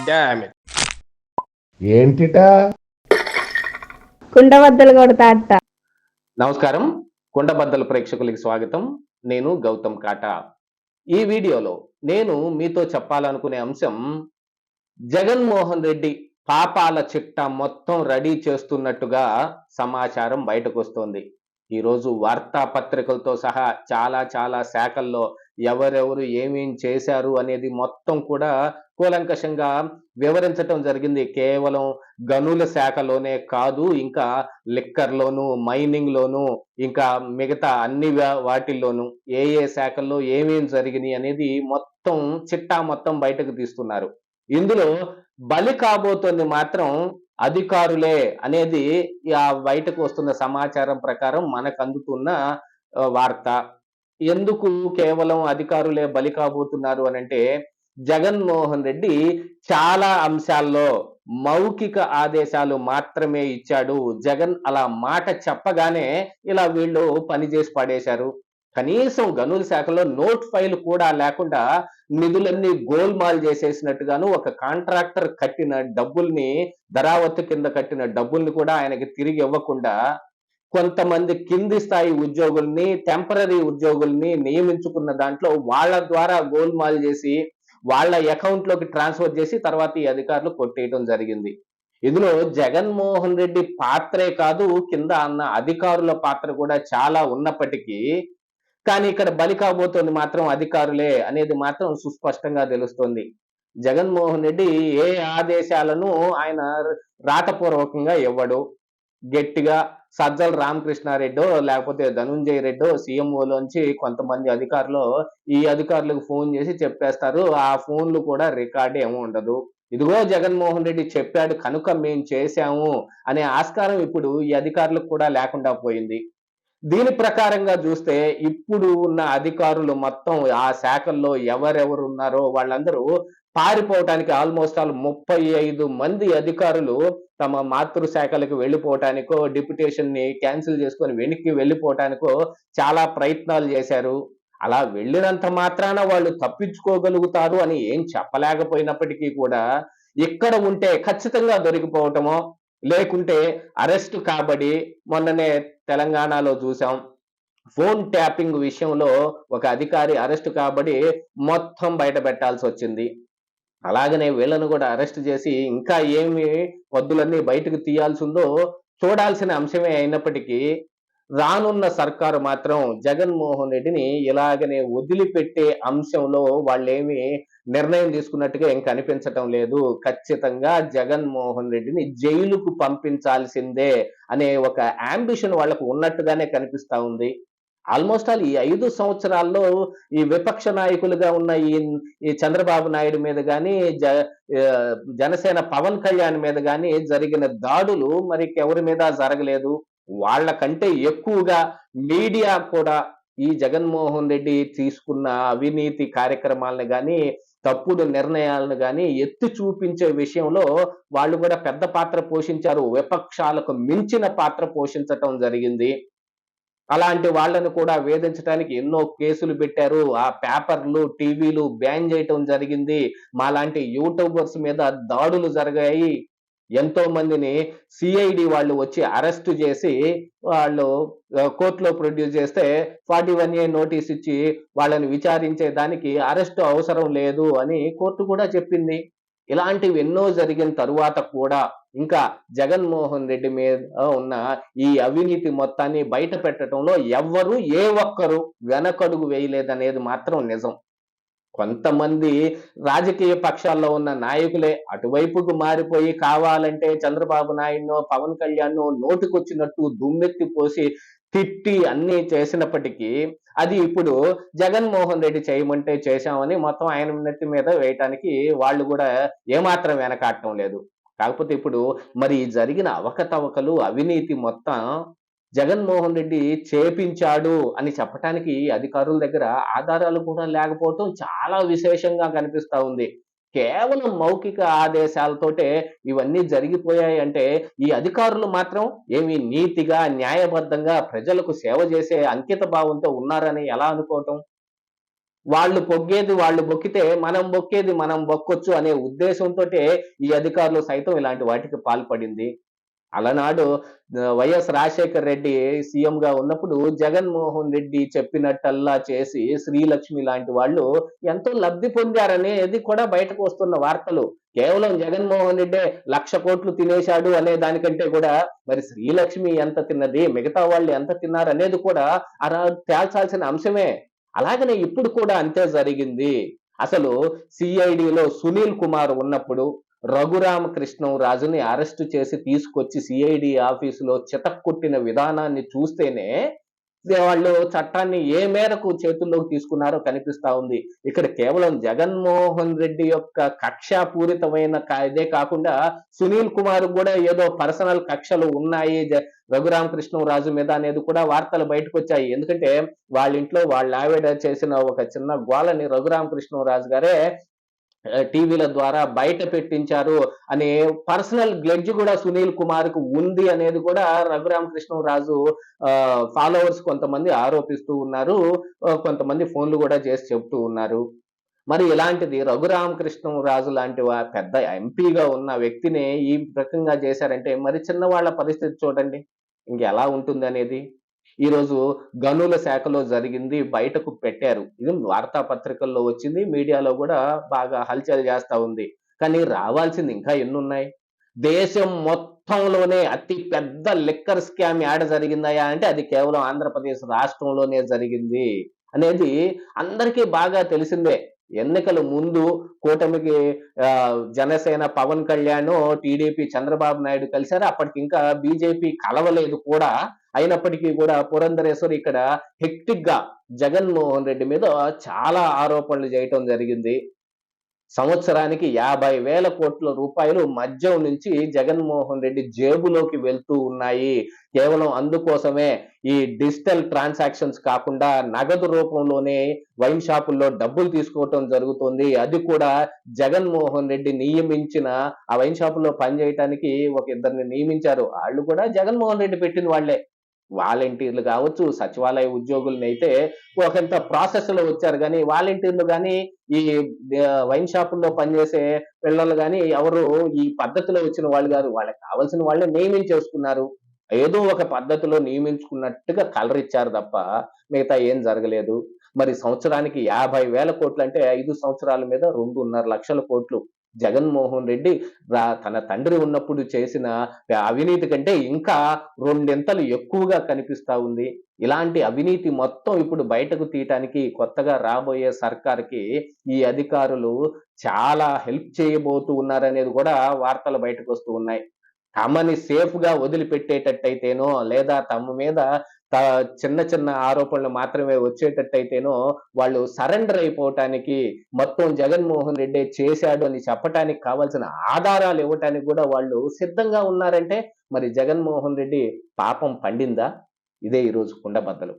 Damn it. ఏంటిటా కుండబద్దలు కొడతా అత్త. నమస్కారం, కుండబద్దల ప్రేక్షకులకి స్వాగతం. నేను గౌతమ్ కాటా. ఈ వీడియోలో నేను మీతో చెప్పాలనుకునే అంశం, జగన్మోహన్ రెడ్డి పాపాల చిట్టా మొత్తం రెడీ చేస్తున్నట్టుగా సమాచారం బయటకు వస్తోంది. ఈరోజు వార్తాపత్రికలతో సహా చాలా శాఖల్లో ఎవరెవరు ఏమేం చేశారు అనేది మొత్తం కూడా కూలంకషంగా వివరించటం జరిగింది. కేవలం గనుల శాఖలోనే కాదు, ఇంకా లిక్కర్లోను, మైనింగ్లోను, ఇంకా మిగతా అన్ని వాటిల్లోనూ ఏ శాఖల్లో ఏమేం జరిగినాయి అనేది మొత్తం చిట్టా మొత్తం బయటకు తీస్తున్నారు. ఇందులో బలి కాబోతోంది మాత్రం అధికారులే అనేది బయటకు వస్తున్న సమాచారం ప్రకారం మనకు అందుతున్న వార్త. ఎందుకు కేవలం అధికారులే బలి కాబోతున్నారు అనంటే, జగన్మోహన్ రెడ్డి చాలా అంశాల్లో మౌఖిక ఆదేశాలు మాత్రమే ఇచ్చాడు. జగన్ అలా మాట చెప్పగానే ఇలా వీళ్ళు పనిచేసి పడేశారు. కనీసం గనుల శాఖలో నోట్ ఫైల్ కూడా లేకుండా నిధులన్నీ గోల్మాల్ చేసేసినట్టుగాను, ఒక కాంట్రాక్టర్ కట్టిన డబ్బుల్ని, ధరావత్తు కింద కట్టిన డబ్బుల్ని కూడా ఆయనకి తిరిగి ఇవ్వకుండా కొంతమంది కింది స్థాయి ఉద్యోగుల్ని, టెంపరరీ ఉద్యోగుల్ని నియమించుకున్న దాంట్లో వాళ్ళ ద్వారా గోల్మాల్ చేసి వాళ్ళ అకౌంట్ లోకి ట్రాన్స్ఫర్ చేసి తర్వాత ఈ అధికారులు కొట్టేయడం జరిగింది. ఇందులో జగన్మోహన్ రెడ్డి పాత్రే కాదు, కింద అన్న అధికారుల పాత్ర కూడా చాలా ఉన్నప్పటికీ, కానీ ఇక్కడ బలి కాబోతోంది మాత్రం అధికారులే అనేది మాత్రం సుస్పష్టంగా తెలుస్తోంది. జగన్మోహన్ రెడ్డి ఏ ఆదేశాలను ఆయన రాతపూర్వకంగా ఇవ్వడు. గట్టిగా సజ్జల రామకృష్ణారెడ్డో లేకపోతే ధనుంజయ రెడ్డో సీఎంఓలోంచి కొంతమంది అధికారులు ఈ అధికారులకు ఫోన్ చేసి చెప్పేస్తారు. ఆ ఫోన్లు కూడా రికార్డ్ ఏమీ ఉండదు. ఇదిగో జగన్మోహన్ రెడ్డి చెప్పాడు కనుక మేము చేశాము అనే ఆస్కారం ఇప్పుడు ఈ అధికారులకు కూడా లేకుండా పోయింది. దీని ప్రకారంగా చూస్తే ఇప్పుడు ఉన్న అధికారులు మొత్తం ఆ శాఖల్లో ఎవరెవరు ఉన్నారో వాళ్ళందరూ పారిపోవటానికి ఆల్మోస్ట్ ఆల్ 35 మంది అధికారులు తమ మాతృశాఖలకు వెళ్ళిపోవటానికో, డిప్యుటేషన్ ని క్యాన్సిల్ చేసుకొని వెనక్కి వెళ్ళిపోవటానికో చాలా ప్రయత్నాలు చేశారు. అలా వెళ్ళినంత మాత్రాన వాళ్ళు తప్పించుకోగలుగుతారు అని ఏం చెప్పలేకపోయినప్పటికీ కూడా, ఇక్కడ ఉంటే ఖచ్చితంగా దొరికిపోవటమో, లేకుంటే అరెస్ట్ కాబడి, మొన్ననే తెలంగాణలో చూసాం, ఫోన్ ట్యాపింగ్ విషయంలో ఒక అధికారి అరెస్ట్ కాబడి మొత్తం బయట పెట్టాల్సి వచ్చింది. అలాగనే వీళ్ళను కూడా అరెస్ట్ చేసి ఇంకా ఏమి పద్దులన్నీ బయటకు తీయాల్సి ఉందో చూడాల్సిన అంశమే అయినప్పటికీ, రానున్న సర్కారు మాత్రం జగన్మోహన్ రెడ్డిని ఇలాగనే వదిలిపెట్టే అంశంలో వాళ్ళేమి నిర్ణయం తీసుకున్నట్టుగా ఏం కనిపించటం లేదు. ఖచ్చితంగా జగన్మోహన్ రెడ్డిని జైలుకు పంపించాల్సిందే అనే ఒక అంబిషన్ వాళ్ళకు ఉన్నట్టుగానే కనిపిస్తా ఉంది. ఆల్మోస్ట్ ఆల్ ఈ 5 సంవత్సరాల్లో ఈ విపక్ష నాయకులుగా ఉన్న ఈ చంద్రబాబు నాయుడు మీద గాని, జనసేన పవన్ కళ్యాణ్ మీద గాని జరిగిన దాడులు మరి ఎవరి మీద జరగలేదు. వాళ్ళకంటే ఎక్కువగా మీడియా కూడా ఈ జగన్మోహన్ రెడ్డి తీసుకున్న అవినీతి కార్యక్రమాలను గాని, తప్పుడు నిర్ణయాలను గాని ఎత్తి చూపించే విషయంలో వాళ్ళు కూడా పెద్ద పాత్ర పోషించారు. విపక్షాలకు మించిన పాత్ర పోషించటం జరిగింది. అలాంటి వాళ్ళను కూడా వేధించడానికి ఎన్నో కేసులు పెట్టారు. ఆ పేపర్లు, టీవీలు బ్యాన్ చేయటం జరిగింది. మాలాంటి యూట్యూబర్స్ మీద దాడులు జరిగాయి. ఎంతో మందిని సిఐడి వాళ్ళు వచ్చి అరెస్ట్ చేసి వాళ్ళు కోర్టులో ప్రొడ్యూస్ చేస్తే 41A నోటీస్ ఇచ్చి వాళ్ళని విచారించే దానికి అరెస్ట్ అవసరం లేదు అని కోర్టు కూడా చెప్పింది. ఇలాంటివి ఎన్నో జరిగిన తరువాత కూడా ఇంకా జగన్మోహన్ రెడ్డి మీద ఉన్న ఈ అవినీతి మొత్తాన్ని బయట పెట్టడంలో ఎవ్వరు ఏ ఒక్కరు వెనకడుగు వేయలేదనేది మాత్రం నిజం. కొంతమంది రాజకీయ పక్షాల్లో ఉన్న నాయకులే అటువైపుకు మారిపోయి కావాలంటే చంద్రబాబు నాయుడునో, పవన్ కళ్యాణ్‌నో నోటికొచ్చినట్టు దుమ్మెత్తి పోసి తిట్టి అన్నీ చేసినప్పటికీ, అది ఇప్పుడు జగన్మోహన్ రెడ్డి చేయమంటే చేశామని మొత్తం ఆయన నెత్తి మీద వేయటానికి వాళ్ళు కూడా ఏమాత్రం వెనకాడటం లేదు. కాకపోతే ఇప్పుడు మరి జరిగిన అవకతవకలు, అవినీతి మొత్తం జగన్మోహన్ రెడ్డి చేపించాడు అని చెప్పటానికి అధికారుల దగ్గర ఆధారాలు కూడా లేకపోవటం చాలా విశేషంగా కనిపిస్తా ఉంది. కేవలం మౌఖిక ఆదేశాలతోటే ఇవన్నీ జరిగిపోయాయి అంటే, ఈ అధికారులు మాత్రం ఏమి నీతిగా, న్యాయబద్ధంగా ప్రజలకు సేవ చేసే అంకిత భావంతో ఉన్నారని ఎలా అనుకోవటం? వాళ్ళు పొగ్గేది వాళ్ళు బొక్కితే మనం బొక్కేది మనం బొక్కొచ్చు అనే ఉద్దేశంతోటే ఈ అధికారులు సైతం ఇలాంటి వాటికి పాల్పడింది. అలనాడు వైఎస్ రాజశేఖర్ రెడ్డి సీఎంగా ఉన్నప్పుడు జగన్మోహన్ రెడ్డి చెప్పినట్టల్లా చేసి శ్రీలక్ష్మి లాంటి వాళ్ళు ఎంతో లబ్ధి పొందారనేది కూడా బయటకు వస్తున్న వార్తలు. కేవలం జగన్మోహన్ రెడ్డే 1,00,00,000 తినేశాడు అనే దానికంటే కూడా మరి శ్రీలక్ష్మి ఎంత తిన్నది, మిగతా వాళ్ళు ఎంత తిన్నారనేది కూడా తేల్చాల్సిన అంశమే. అలాగనే ఇప్పుడు కూడా అంతే జరిగింది. అసలు సిఐడిలో సునీల్ కుమార్ ఉన్నప్పుడు రఘురామకృష్ణంరాజుని అరెస్టు చేసి తీసుకొచ్చి సిఐడి ఆఫీసులో చితక్కొట్టిన విధానాన్ని చూస్తేనే వాళ్ళు చట్టాన్ని ఏ మేరకు చేతుల్లోకి తీసుకున్నారో కనిపిస్తా ఉంది. ఇక్కడ కేవలం జగన్మోహన్ రెడ్డి యొక్క కక్షాపూరితమైన ఇదే కాకుండా సునీల్ కుమార్ కూడా ఏదో పర్సనల్ కక్షలు ఉన్నాయి రఘురామకృష్ణంరాజు మీద అనేది కూడా వార్తలు బయటకు వచ్చాయి. ఎందుకంటే వాళ్ళ ఇంట్లో వాళ్ళ ఆవిడ చేసిన ఒక చిన్న గోలని రఘురామకృష్ణంరాజు గారే టీవీల ద్వారా బయట పెట్టించారు అనే పర్సనల్ గ్లెడ్జ్ కూడా సునీల్ కుమార్ కు ఉంది అనేది కూడా రఘురామకృష్ణంరాజు ఫాలోవర్స్ కొంతమంది ఆరోపిస్తూ ఉన్నారు. కొంతమంది ఫోన్లు కూడా చేసి చెబుతూ ఉన్నారు. మరి ఇలాంటిది రఘురామకృష్ణంరాజు లాంటి పెద్ద ఎంపీగా ఉన్న వ్యక్తిని ఈ రకంగా చేశారంటే మరి చిన్నవాళ్ల పరిస్థితి చూడండి ఇంకెలా ఉంటుంది అనేది. ఈరోజు గనుల శాఖలో జరిగింది బయటకు పెట్టారు. ఇది వార్తాపత్రికల్లో వచ్చింది, మీడియాలో కూడా బాగా హల్చల్ చేస్తా ఉంది. కానీ రావాల్సింది ఇంకా ఎన్నున్నాయి? దేశం మొత్తంలోనే అతి పెద్ద లిక్కర్ స్కామ్ యాడ జరిగిందయా అంటే అది కేవలం ఆంధ్రప్రదేశ్ రాష్ట్రంలోనే జరిగింది అనేది అందరికీ బాగా తెలిసిందే. ఎన్నికల ముందు కూటమికి జనసేన పవన్ కళ్యాణ్, టీడీపీ చంద్రబాబు నాయుడు కలిశారు. అప్పటికి ఇంకా బీజేపీ కలవలేదు కూడా. అయినప్పటికీ కూడా పురంధరేశ్వరి ఇక్కడ హెక్టిక్ గా జగన్మోహన్ రెడ్డి మీద చాలా ఆరోపణలు చేయటం జరిగింది. సంవత్సరానికి 50,000 కోట్ల రూపాయలు మద్యం నుంచి జగన్మోహన్ రెడ్డి జేబులోకి వెళ్తూ ఉన్నాయి. కేవలం అందుకోసమే ఈ డిజిటల్ ట్రాన్సాక్షన్స్ కాకుండా నగదు రూపంలోనే వైన్ షాపుల్లో డబ్బులు తీసుకోవటం జరుగుతుంది. అది కూడా జగన్మోహన్ రెడ్డి నియమించిన ఆ వైన్ షాపుల్లో పనిచేయటానికి ఒక ఇద్దరిని నియమించారు. వాళ్ళు కూడా జగన్మోహన్ రెడ్డి పెట్టిన వాళ్ళే. వాలంటీర్లు కావచ్చు, సచివాలయ ఉద్యోగుల్ని అయితే ఒకంత ప్రాసెస్ లో వచ్చారు కానీ వాలంటీర్లు కానీ ఈ వైన్ షాపుల్లో పనిచేసే పిల్లలు కానీ ఎవరు ఈ పద్ధతిలో వచ్చిన వాళ్ళు కాదు. వాళ్ళకి కావాల్సిన వాళ్ళే నియమించేసుకున్నారు. ఏదో ఒక పద్ధతిలో నియమించుకున్నట్టుగా కలర్ ఇచ్చారు తప్ప మిగతా ఏం జరగలేదు. మరి సంవత్సరానికి 50,000 కోట్లు అంటే 5 సంవత్సరాల మీద 2.5 లక్షల కోట్లు. జగన్మోహన్ రెడ్డి తన తండ్రి ఉన్నప్పుడు చేసిన అవినీతి కంటే ఇంకా రెండింతలు ఎక్కువగా కనిపిస్తా ఉంది. ఇలాంటి అవినీతి మొత్తం ఇప్పుడు బయటకు తీయటానికి కొత్తగా రాబోయే సర్కార్కి ఈ అధికారులు చాలా హెల్ప్ చేయబోతూ ఉన్నారనేది కూడా వార్తలు బయటకు వస్తూ ఉన్నాయి. తమని సేఫ్ గా వదిలిపెట్టేటట్టయితేనో లేదా తమ మీద చిన్న చిన్న ఆరోపణలు మాత్రమే వచ్చేటట్టయితేనో వాళ్ళు సరెండర్ అయిపోవటానికి మొత్తం జగన్మోహన్ రెడ్డి చేశాడు అని చెప్పటానికి కావాల్సిన ఆధారాలు ఇవ్వటానికి కూడా వాళ్ళు సిద్ధంగా ఉన్నారంటే మరి జగన్మోహన్ రెడ్డి పాపం పండిందా? ఇదే ఈరోజు కుండబద్దలు.